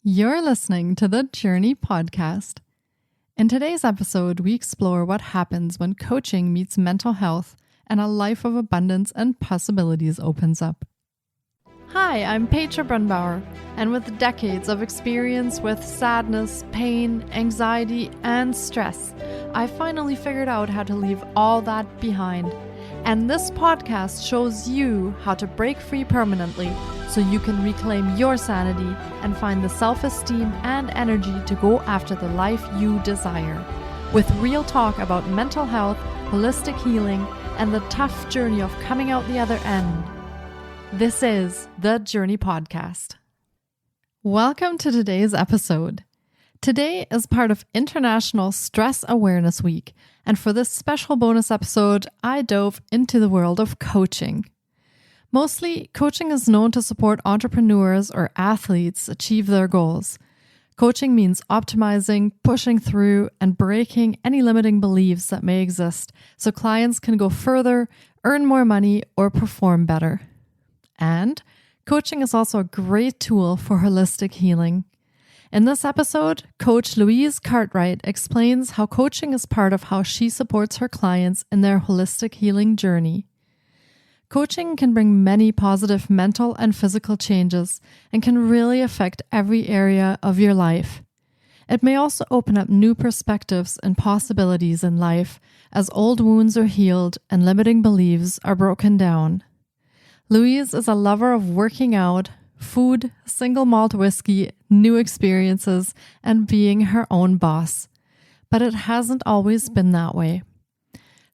You're listening to the Journey Podcast. In today's episode, we explore what happens when coaching meets mental health and a life of abundance and possibilities opens up. Hi, I'm Petra Brunbauer, and with decades of experience with sadness, pain, anxiety, and stress, I finally figured out how to leave all that behind. And this podcast shows you how to break free permanently so you can reclaim your sanity and find the self-esteem and energy to go after the life you desire. With real talk about mental health, holistic healing, and the tough journey of coming out the other end. This is the Journey Podcast. Welcome to today's episode. Today is part of International Stress Awareness Week, and for this special bonus episode, I dove into the world of coaching. Mostly, coaching is known to support entrepreneurs or athletes achieve their goals. Coaching means optimizing, pushing through, and breaking any limiting beliefs that may exist so clients can go further, earn more money, or perform better. And coaching is also a great tool for holistic healing. In this episode, Coach Louise Cartwright explains how coaching is part of how she supports her clients in their holistic healing journey. Coaching can bring many positive mental and physical changes and can really affect every area of your life. It may also open up new perspectives and possibilities in life as old wounds are healed and limiting beliefs are broken down. Louise is a lover of working out, food, single malt whiskey, new experiences, and being her own boss. But it hasn't always been that way.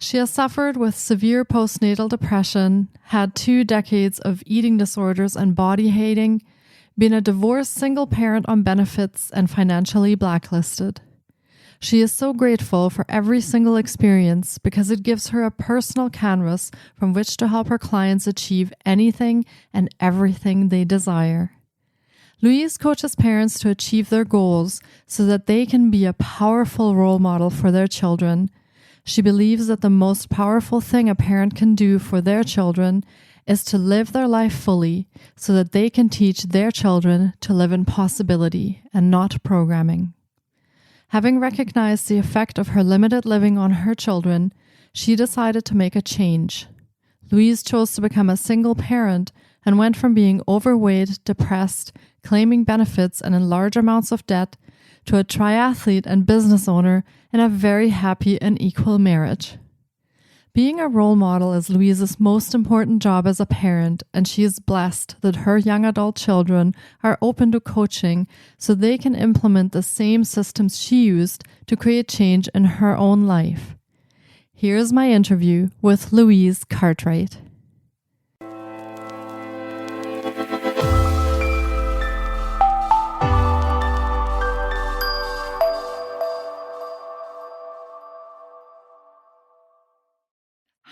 She has suffered with severe postnatal depression, had 2 decades of eating disorders and body hating, been a divorced single parent on benefits, and financially blacklisted. She is so grateful for every single experience because it gives her a personal canvas from which to help her clients achieve anything and everything they desire. Louise coaches parents to achieve their goals so that they can be a powerful role model for their children. She believes that the most powerful thing a parent can do for their children is to live their life fully so that they can teach their children to live in possibility and not programming. Having recognized the effect of her limited living on her children, she decided to make a change. Louise chose to become a single parent and went from being overweight, depressed, claiming benefits and in large amounts of debt, to a triathlete and business owner in a very happy and equal marriage. Being a role model is Louise's most important job as a parent, and she is blessed that her young adult children are open to coaching so they can implement the same systems she used to create change in her own life. Here's my interview with Louise Cartwright.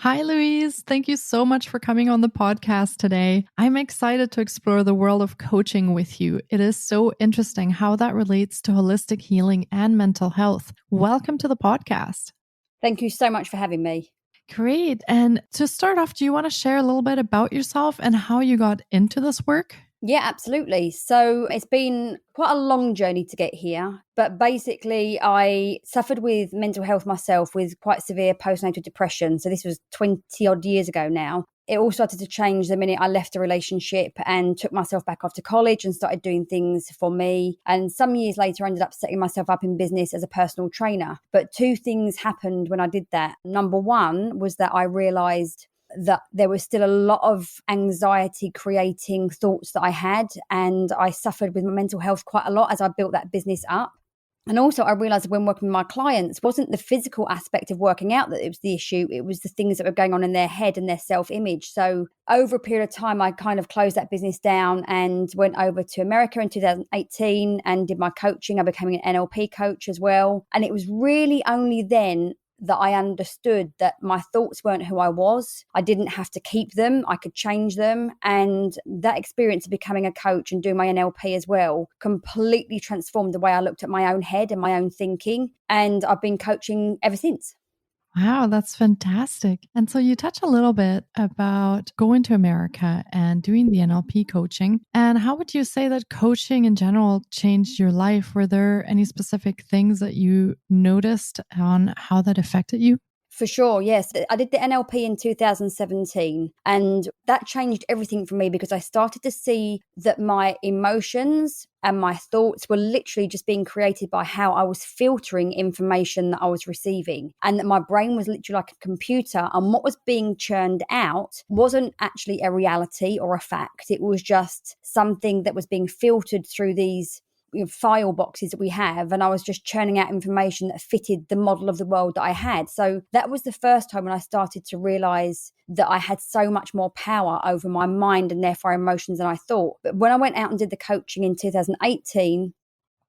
Hi, Louise. Thank you so much for coming on the podcast today. I'm excited to explore the world of coaching with you. It is so interesting how that relates to holistic healing and mental health. Welcome to the podcast. Thank you so much for having me. Great. And to start off, do you want to share a little bit about yourself and how you got into this work? Yeah, absolutely. So it's been quite a long journey to get here, but basically I suffered with mental health myself with quite severe postnatal depression. So this was 20 odd years ago now. It all started to change the minute I left a relationship and took myself back off to college and started doing things for me. And some years later, I ended up setting myself up in business as a personal trainer. But 2 things happened when I did that. Number one was that I realized that there was still a lot of anxiety creating thoughts that I had, and I suffered with my mental health quite a lot as I built that business up. And also I realized when working with my clients, wasn't the physical aspect of working out that it was the issue, it was the things that were going on in their head and their self-image. So over a period of time, I kind of closed that business down and went over to America in 2018 and did my coaching. I became an NLP coach as well. And it was really only then that I understood that my thoughts weren't who I was. I didn't have to keep them. I could change them. And that experience of becoming a coach and doing my NLP as well completely transformed the way I looked at my own head and my own thinking. And I've been coaching ever since. Wow, that's fantastic. And so you touch a little bit about going to America and doing the NLP coaching. And how would you say that coaching in general changed your life? Were there any specific things that you noticed on how that affected you? For sure, yes. I did the NLP in 2017, and that changed everything for me because I started to see that my emotions and my thoughts were literally just being created by how I was filtering information that I was receiving, and that my brain was literally like a computer, and what was being churned out wasn't actually a reality or a fact. It was just something that was being filtered through these file boxes that we have, and I was just churning out information that fitted the model of the world that I had. So that was the first time when I started to realize that I had so much more power over my mind and therefore emotions than I thought. But when I went out and did the coaching in 2018,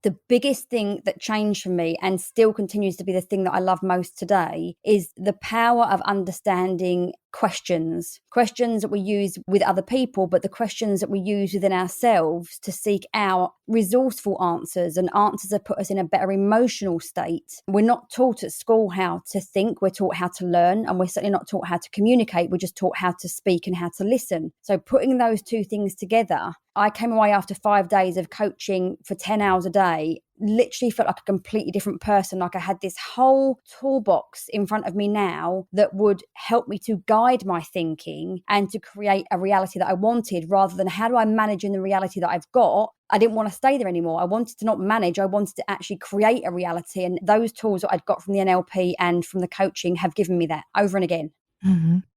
the biggest thing that changed for me, and still continues to be the thing that I love most today, is the power of understanding questions that we use with other people, but the questions that we use within ourselves to seek out resourceful answers, and answers that put us in a better emotional state. We're not taught at school how to think, we're taught how to learn, and we're certainly not taught how to communicate, we're just taught how to speak and how to listen. So putting those two things together, I came away after 5 days of coaching for 10 hours a day, literally felt like a completely different person. Like I had this whole toolbox in front of me now that would help me to guide my thinking and to create a reality that I wanted, rather than how do I manage in the reality that I've got. I didn't want to stay there anymore. I wanted to not manage. I wanted to actually create a reality. And those tools that I'd got from the NLP and from the coaching have given me that over and again.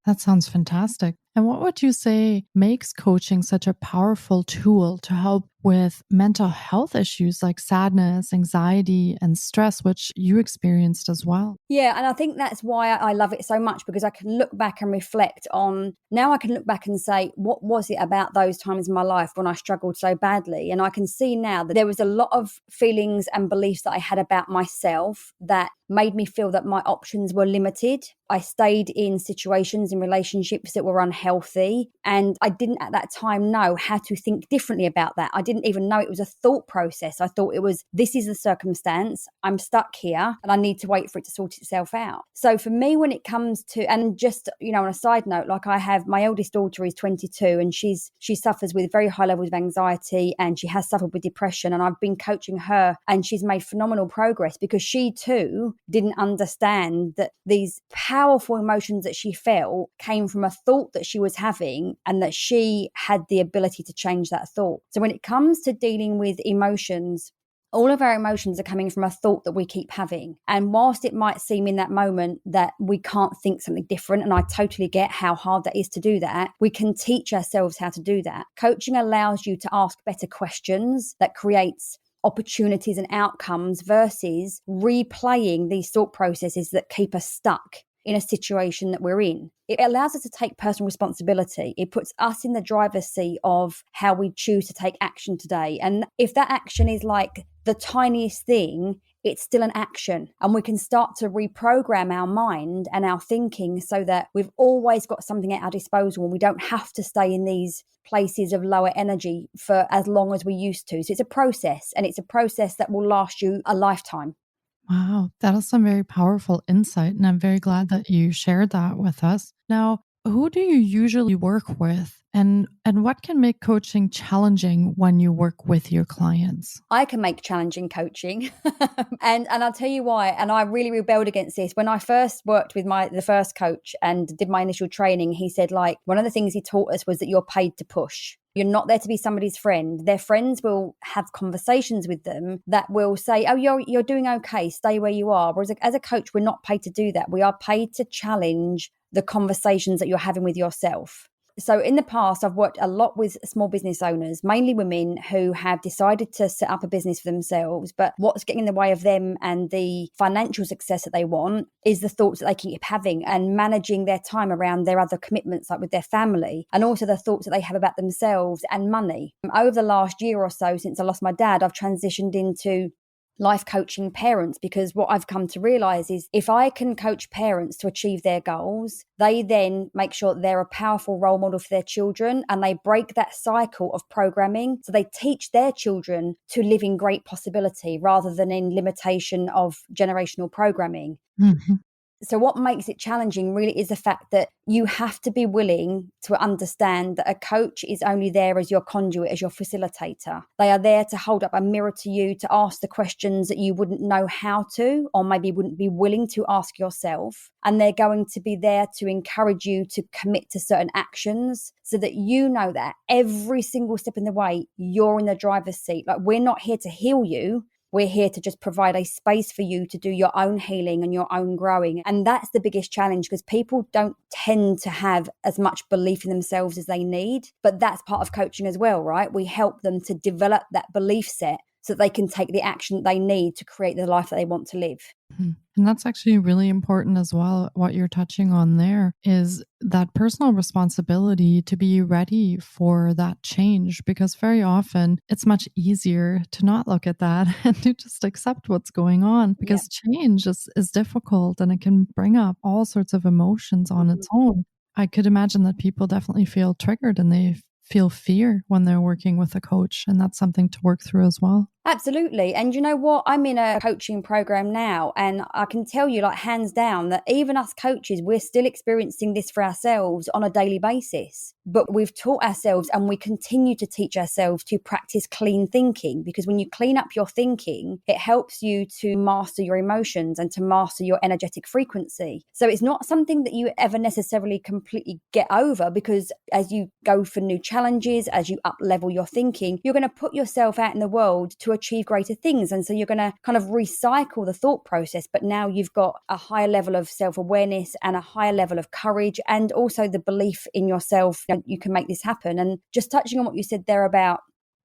That sounds fantastic. And what would you say makes coaching such a powerful tool to help with mental health issues like sadness, anxiety, and stress, which you experienced as well? Yeah, and I think that's why I love it so much, because I can look back and reflect on, now I can look back and say, what was it about those times in my life when I struggled so badly? And I can see now that there was a lot of feelings and beliefs that I had about myself that made me feel that my options were limited. I stayed in situations, in relationships that were unhealthy, and I didn't at that time know how to think differently about that. I didn't even know it was a thought process. I thought it was, this is the circumstance, I'm stuck here and I need to wait for it to sort itself out. So for me, when it comes to, and just, on a side note, like I have, my eldest daughter is 22, and she suffers with very high levels of anxiety, and she has suffered with depression, and I've been coaching her, and she's made phenomenal progress because she too didn't understand that these powerful emotions that she felt came from a thought that she was having, and that she had the ability to change that thought. So when it comes to dealing with emotions, all of our emotions are coming from a thought that we keep having. And whilst it might seem in that moment that we can't think something different, and I totally get how hard that is to do that, we can teach ourselves how to do that. Coaching allows you to ask better questions that creates opportunities and outcomes, versus replaying these thought processes that keep us stuck in a situation that we're in. It allows us to take personal responsibility. It puts us in the driver's seat of how we choose to take action today. And if that action is like the tiniest thing, it's still an action, and we can start to reprogram our mind and our thinking so that we've always got something at our disposal, and we don't have to stay in these places of lower energy for as long as we used to. So it's a process, and it's a process that will last you a lifetime. Wow, that is some very powerful insight. And I'm very glad that you shared that with us. Now, who do you usually work with? And what can make coaching challenging when you work with your clients? I can make challenging coaching. and I'll tell you why. And I really rebelled against this. When I first worked with the first coach and did my initial training, he said, like, one of the things he taught us was that you're paid to push. You're not there to be somebody's friend. Their friends will have conversations with them that will say, oh, you're doing okay, stay where you are. Whereas as a coach, we're not paid to do that. We are paid to challenge the conversations that you're having with yourself. So in the past, I've worked a lot with small business owners, mainly women who have decided to set up a business for themselves. But what's getting in the way of them and the financial success that they want is the thoughts that they keep having, and managing their time around their other commitments, like with their family, and also the thoughts that they have about themselves and money. Over the last year or so, since I lost my dad, I've transitioned into life coaching parents, because what I've come to realize is if I can coach parents to achieve their goals, they then make sure that they're a powerful role model for their children, and they break that cycle of programming. So they teach their children to live in great possibility rather than in limitation of generational programming. Mhm. So what makes it challenging really is the fact that you have to be willing to understand that a coach is only there as your conduit, as your facilitator. They are there to hold up a mirror to you, to ask the questions that you wouldn't know how to, or maybe wouldn't be willing to ask yourself. And they're going to be there to encourage you to commit to certain actions so that you know that every single step in the way, you're in the driver's seat. Like, we're not here to heal you. We're here to just provide a space for you to do your own healing and your own growing. And that's the biggest challenge, because people don't tend to have as much belief in themselves as they need. But that's part of coaching as well, right? We help them to develop that belief set so that they can take the action they need to create the life that they want to live. And that's actually really important as well. What you're touching on there is that personal responsibility to be ready for that change, because very often it's much easier to not look at that and to just accept what's going on, because change is difficult and it can bring up all sorts of emotions on its own. I could imagine that people definitely feel triggered and they feel fear when they're working with a coach, and that's something to work through as well. Absolutely. And you know what? I'm in a coaching program now, and I can tell you, like, hands down, that even us coaches, we're still experiencing this for ourselves on a daily basis. But we've taught ourselves, and we continue to teach ourselves, to practice clean thinking, because when you clean up your thinking, it helps you to master your emotions and to master your energetic frequency. So it's not something that you ever necessarily completely get over, because as you go for new challenges, as you up level your thinking, you're going to put yourself out in the world to achieve greater things. And so you're going to kind of recycle the thought process, but now you've got a higher level of self-awareness and a higher level of courage, and also the belief in yourself that you can make this happen. And just touching on what you said there about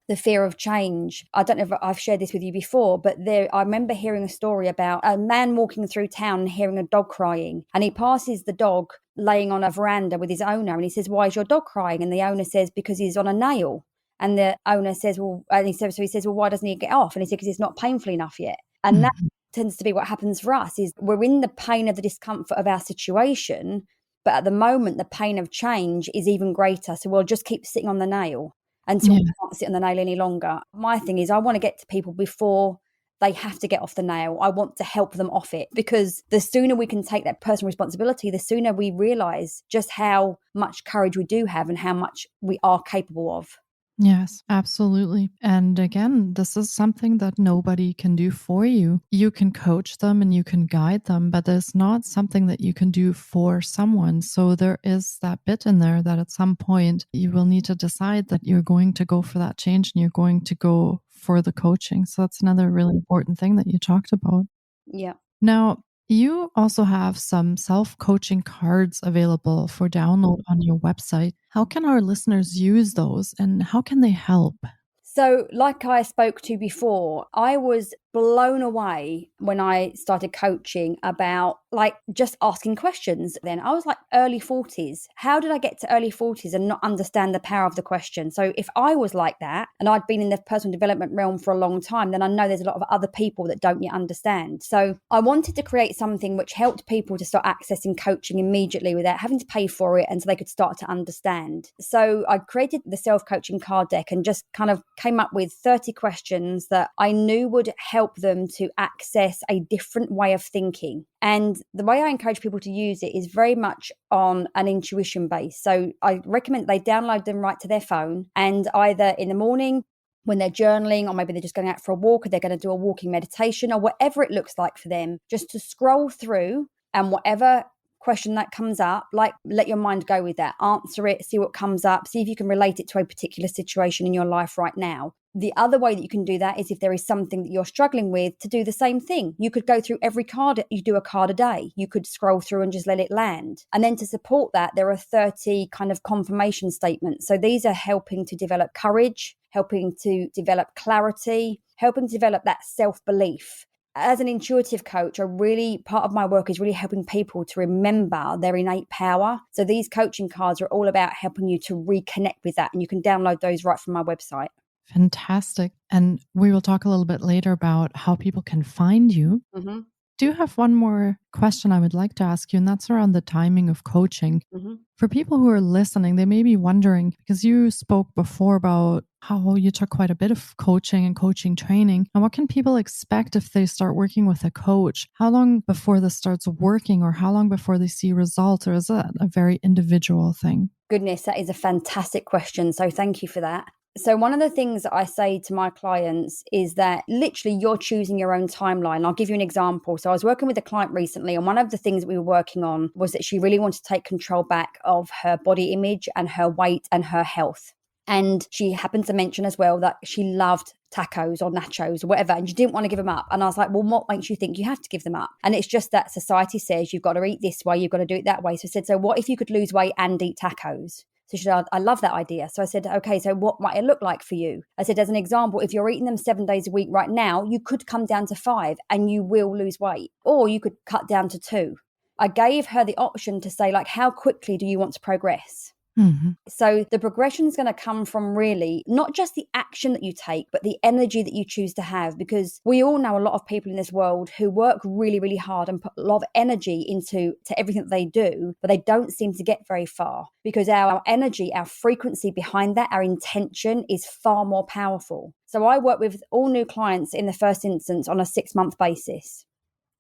the fear of change, I don't know if I've shared this with you before, but I remember hearing a story about a man walking through town and hearing a dog crying, and he passes the dog laying on a veranda with his owner, and he says, "Why is your dog crying?" And the owner says, "Because he's on a nail." And the owner says, "Well," and he says, "Well, why doesn't he get off?" And he said, "Because it's not painful enough yet." And that tends to be what happens for us, is we're in the pain of the discomfort of our situation, but at the moment, the pain of change is even greater. So we'll just keep sitting on the nail until we can't sit on the nail any longer. My thing is, I want to get to people before they have to get off the nail. I want to help them off it, because the sooner we can take that personal responsibility, the sooner we realize just how much courage we do have and how much we are capable of. Yes, absolutely. And again, this is something that nobody can do for you. You can coach them and you can guide them, but it's not something that you can do for someone. So there is that bit in there that at some point you will need to decide that you're going to go for that change and you're going to go for the coaching. So that's another really important thing that you talked about. Yeah. Now, you also have some self-coaching cards available for download on your website. How can our listeners use those and how can they help? So, like I spoke to before, I was blown away when I started coaching about, like, just asking questions. Then I was like early 40s. How did I get to early 40s and not understand the power of the question? So if I was like that and I'd been in the personal development realm for a long time, then I know there's a lot of other people that don't yet understand. So I wanted to create something which helped people to start accessing coaching immediately without having to pay for it, and so they could start to understand. So I created the self-coaching card deck and just kind of came up with 30 questions that I knew would help them to access a different way of thinking. And the way I encourage people to use it is very much on an intuition base. So I recommend they download them right to their phone, and either in the morning when they're journaling, or maybe they're just going out for a walk, or they're going to do a walking meditation, or whatever it looks like for them, just to scroll through, and whatever question that comes up, like, let your mind go with that, answer it, see what comes up, see if you can relate it to a particular situation in your life right now. The other way that you can do that is if there is something that you're struggling with, to do the same thing. You could go through every card, you do a card a day. You could scroll through and just let it land. And then to support that, there are 30 kind of confirmation statements. So these are helping to develop courage, helping to develop clarity, helping to develop that self-belief. As an intuitive coach, part of my work is really helping people to remember their innate power. So these coaching cards are all about helping you to reconnect with that. And you can download those right from my website. Fantastic. And we will talk a little bit later about how people can find you. Mm-hmm. Do you have one more question I would like to ask you, and that's around the timing of coaching. Mm-hmm. For people who are listening, they may be wondering, because you spoke before about how you took quite a bit of coaching and coaching training. And what can people expect if they start working with a coach? How long before this starts working, or how long before they see results? Or is that a very individual thing? Goodness, that is a fantastic question. So thank you for that. So one of the things that I say to my clients is that literally you're choosing your own timeline. I'll give you an example. So I was working with a client recently, and one of the things that we were working on was that she really wanted to take control back of her body image and her weight and her health. And she happened to mention as well that she loved tacos or nachos or whatever, and you didn't want to give them up. And I was like, well, what makes you think you have to give them up? And it's just that society says you've got to eat this way, you've got to do it that way. So I said, so what if you could lose weight and eat tacos? So she said, I love that idea. So I said, okay, so what might it look like for you? I said, as an example, if you're eating them 7 days a week right now, you could come down to 5 and you will lose weight, or you could cut down to 2. I gave her the option to say, like, how quickly do you want to progress? Mm-hmm. So the progression is going to come from really not just the action that you take, but the energy that you choose to have, because we all know a lot of people in this world who work really, really hard and put a lot of energy into everything that they do, but they don't seem to get very far because our energy, our frequency behind that, our intention is far more powerful. So I work with all new clients in the first instance on a 6-month basis.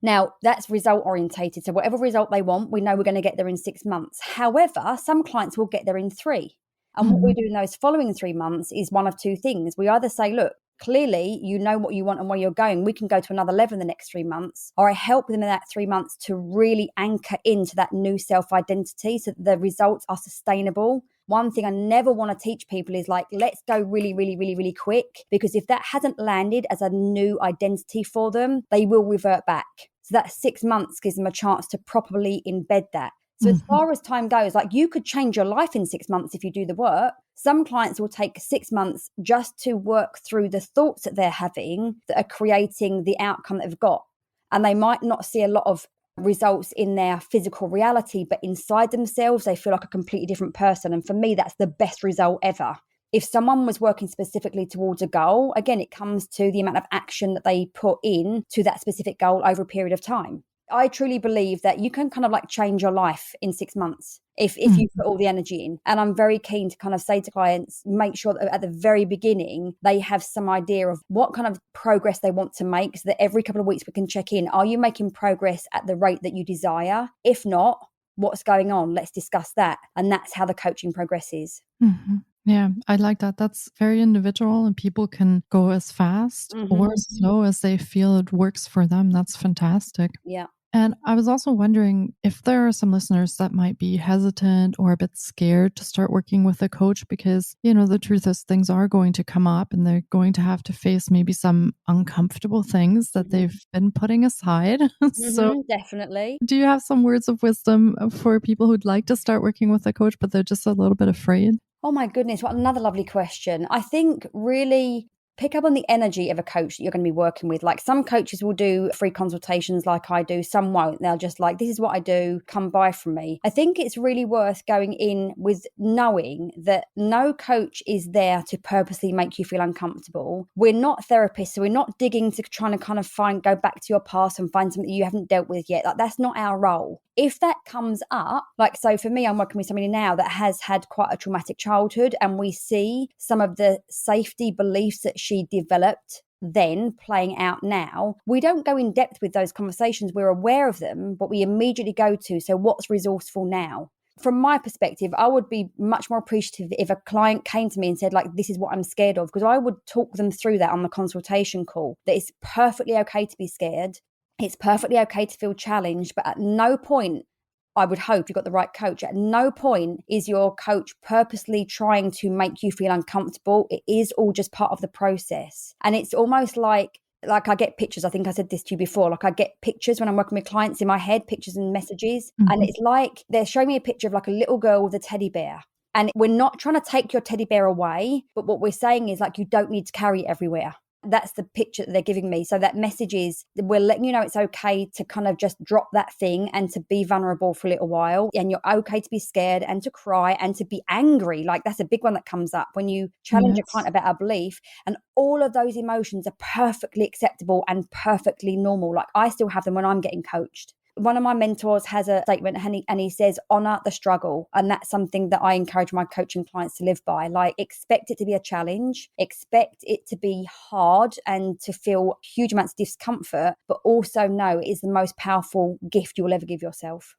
Now, that's result orientated. So whatever result they want, we know we're going to get there in 6 months. However, some clients will get there in 3. And what we do in those following 3 months is one of two things. We either say, look, clearly you know what you want and where you're going. We can go to another level in the next 3 months. Or I help them in that 3 months to really anchor into that new self-identity so that the results are sustainable. One thing I never want to teach people is like, let's go really, really, really, really quick, because if that hasn't landed as a new identity for them, they will revert back. So that 6 months gives them a chance to properly embed that. So as far as time goes, like, you could change your life in 6 months if you do the work. Some clients will take 6 months just to work through the thoughts that they're having that are creating the outcome that they've got. And they might not see a lot of results in their physical reality, but inside themselves, they feel like a completely different person. And for me, that's the best result ever. If someone was working specifically towards a goal, again, it comes to the amount of action that they put in to that specific goal over a period of time. I truly believe that you can kind of like change your life in 6 months if you put all the energy in. And I'm very keen to kind of say to clients, make sure that at the very beginning, they have some idea of what kind of progress they want to make, so that every couple of weeks we can check in. Are you making progress at the rate that you desire? If not, what's going on? Let's discuss that. And that's how the coaching progresses. Mm-hmm. Yeah, I like that. That's very individual, and people can go as fast or as slow as they feel it works for them. That's fantastic. Yeah. And I was also wondering if there are some listeners that might be hesitant or a bit scared to start working with a coach, because, you know, the truth is things are going to come up and they're going to have to face maybe some uncomfortable things that they've been putting aside. So definitely. do you have some words of wisdom for people who'd like to start working with a coach, but they're just a little bit afraid? Oh my goodness, what another lovely question. I think really pick up on the energy of a coach that you're going to be working with. Like, some coaches will do free consultations like I do, some won't. They'll just like, this is what I do, come buy from me. I think it's really worth going in with knowing that no coach is there to purposely make you feel uncomfortable. We're not therapists, so we're not digging to trying to kind of go back to your past and find something you haven't dealt with yet. Like, that's not our role. If that comes up, like, so for me, I'm working with somebody now that has had quite a traumatic childhood, and we see some of the safety beliefs that she developed then playing out now. We don't go in depth with those conversations. We're aware of them, but we immediately go to, so what's resourceful now? From my perspective, I would be much more appreciative if a client came to me and said, like, this is what I'm scared of, because I would talk them through that on the consultation call, that it's perfectly okay to be scared. It's perfectly okay to feel challenged, but at no point, I would hope you've got the right coach, at no point is your coach purposely trying to make you feel uncomfortable. It is all just part of the process. And it's almost like I get pictures. I think I said this to you before. Like, I get pictures when I'm working with clients in my head, pictures and messages. And it's like they're showing me a picture of like a little girl with a teddy bear. And we're not trying to take your teddy bear away, but what we're saying is, like, you don't need to carry it everywhere. That's the picture that they're giving me. So that message is, we're letting you know it's okay to kind of just drop that thing and to be vulnerable for a little while. And you're okay to be scared and to cry and to be angry. Like, that's a big one that comes up when you challenge a client about a belief. And all of those emotions are perfectly acceptable and perfectly normal. Like, I still have them when I'm getting coached. one of my mentors has a statement and he says, honor the struggle. And that's something that I encourage my coaching clients to live by. Like, expect it to be a challenge, expect it to be hard and to feel huge amounts of discomfort, but also know it is the most powerful gift you'll ever give yourself.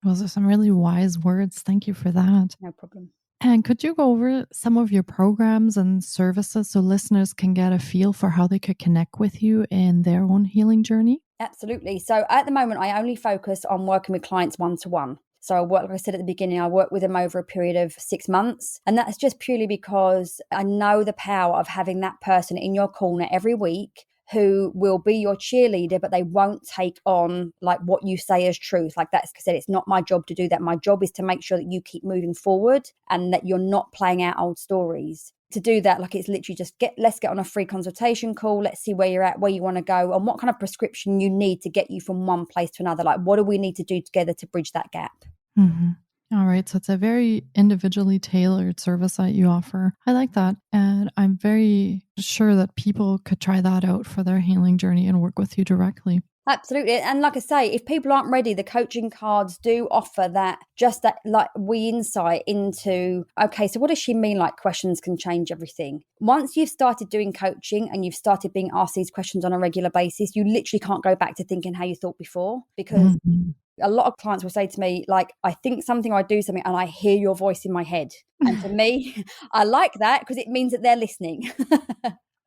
Those are some really wise words. Thank you for that. No problem. And could you go over some of your programs and services so listeners can get a feel for how they could connect with you in their own healing journey? Absolutely. So at the moment, I only focus on working with clients one-to-one. So I work, like I said at the beginning, I work with them over a period of 6 months. And that's just purely because I know the power of having that person in your corner every week who will be your cheerleader, but they won't take on like what you say as truth. Like that's said, it's not my job to do that. My job is to make sure that you keep moving forward and that you're not playing out old stories. To do that, like it's literally just let's get on a free consultation call. Let's see where you're at, where you want to go, and what kind of prescription you need to get you from one place to another. Like, what do we need to do together to bridge that gap? All right. So it's a very individually tailored service that you offer. I like that. And I'm very sure that people could try that out for their healing journey and work with you directly. Absolutely. And like I say, if people aren't ready, the coaching cards do offer that like insight into, okay, so what does she mean? Like questions can change everything. Once you've started doing coaching and you've started being asked these questions on a regular basis, you literally can't go back to thinking how you thought before, because a lot of clients will say to me, like, I think something, I do something, and I hear your voice in my head. And for me, I like that because it means that they're listening.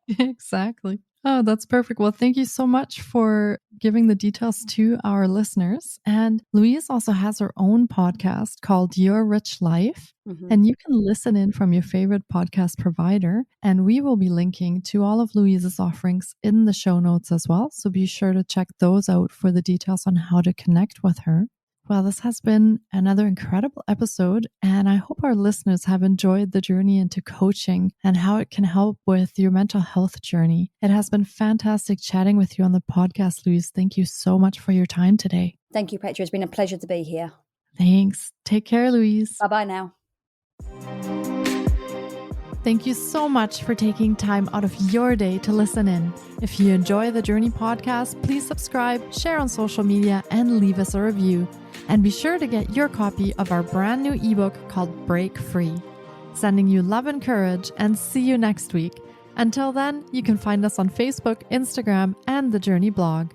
Exactly. Oh, that's perfect. Well, thank you so much for giving the details to our listeners. And Louise also has her own podcast called Your Rich Life. And you can listen in from your favorite podcast provider. And we will be linking to all of Louise's offerings in the show notes as well. So be sure to check those out for the details on how to connect with her. Well, this has been another incredible episode, and I hope our listeners have enjoyed the journey into coaching and how it can help with your mental health journey. It has been fantastic chatting with you on the podcast, Louise. Thank you so much for your time today. Thank you, Petra. It's been a pleasure to be here. Thanks. Take care, Louise. Bye-bye now. Thank you so much for taking time out of your day to listen in. If you enjoy the Journey podcast, please subscribe, share on social media, and leave us a review. And be sure to get your copy of our brand new ebook called Break Free. Sending you love and courage, and see you next week. Until then, you can find us on Facebook, Instagram, and the Journey blog.